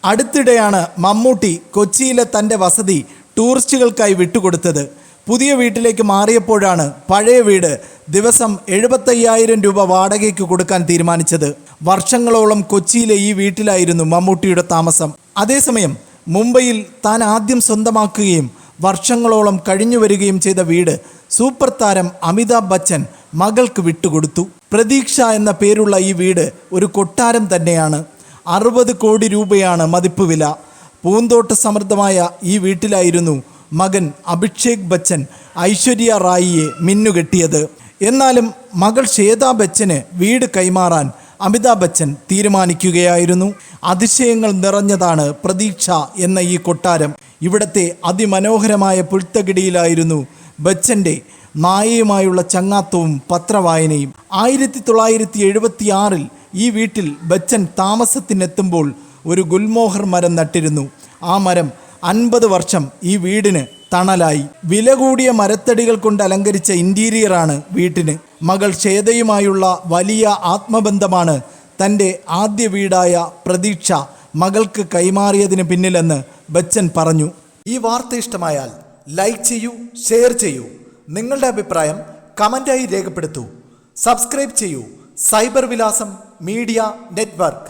അടുത്തിടെയാണ് മമ്മൂട്ടി കൊച്ചിയിലെ തൻ്റെ വസതി ടൂറിസ്റ്റുകൾക്കായി വിട്ടുകൊടുത്തത്. പുതിയ വീട്ടിലേക്ക് മാറിയപ്പോഴാണ് പഴയ വീട് ദിവസം 75,000 രൂപ വാടകയ്ക്ക് കൊടുക്കാൻ തീരുമാനിച്ചത്. വർഷങ്ങളോളം കൊച്ചിയിലെ ഈ വീട്ടിലായിരുന്നു മമ്മൂട്ടിയുടെ താമസം. അതേസമയം മുംബൈയിൽ താൻ ആദ്യം സ്വന്തമാക്കുകയും വർഷങ്ങളോളം കഴിഞ്ഞു വരികയും ചെയ്ത വീട് സൂപ്പർ താരം അമിതാഭ് ബച്ചൻ മകൾക്ക് വിട്ടുകൊടുത്തു. പ്രതീക്ഷ എന്ന പേരുള്ള ഈ വീട് ഒരു കൊട്ടാരം തന്നെയാണ്. 60 കോടി രൂപയാണ് മതിപ്പ് വില. പൂന്തോട്ട സമൃദ്ധമായ ഈ വീട്ടിലായിരുന്നു മകൻ അഭിഷേക് ബച്ചൻ ഐശ്വര്യ റായിയെ മിന്നുകെട്ടിയത്. എന്നാലും മകൾ ശ്വേതാ ബച്ചന് വീട് കൈമാറാൻ അമിതാഭ് ബച്ചൻ തീരുമാനിക്കുകയായിരുന്നു. അതിശയങ്ങൾ നിറഞ്ഞതാണ് പ്രതീക്ഷ എന്ന ഈ കൊട്ടാരം. ഇവിടത്തെ അതിമനോഹരമായ പുൽത്തകിടിയിലായിരുന്നു ബച്ചൻ്റെ നായയുമായുള്ള ചങ്ങാത്തവും പത്രവായനയും. 1976 ഈ വീട്ടിൽ ബച്ചൻ താമസത്തിനെത്തുമ്പോൾ ഒരു ഗുൽമോഹർ മരം നട്ടിരുന്നു. ആ മരം 50 വർഷം ഈ വീടിന് തണലായി. വില കൂടിയ മരത്തടികൾ കൊണ്ട് അലങ്കരിച്ച ഇൻറ്റീരിയറാണ് വീട്ടിന്. മകൾ ശ്വേതയുമായുള്ള വലിയ ആത്മബന്ധമാണ് തൻ്റെ ആദ്യ വീടായ പ്രതീക്ഷ മകൾക്ക് കൈമാറിയതിന് പിന്നിലെന്ന് ബച്ചൻ പറഞ്ഞു. ഈ വാർത്ത ഇഷ്ടമായാൽ ലൈക്ക് ചെയ്യൂ, ഷെയർ ചെയ്യൂ. നിങ്ങളുടെ അഭിപ്രായം കമൻ്റായി രേഖപ്പെടുത്തൂ. സബ്സ്ക്രൈബ് ചെയ്യൂ സൈബർ വിലാസം മീഡിയ നെറ്റ്വർക്ക്.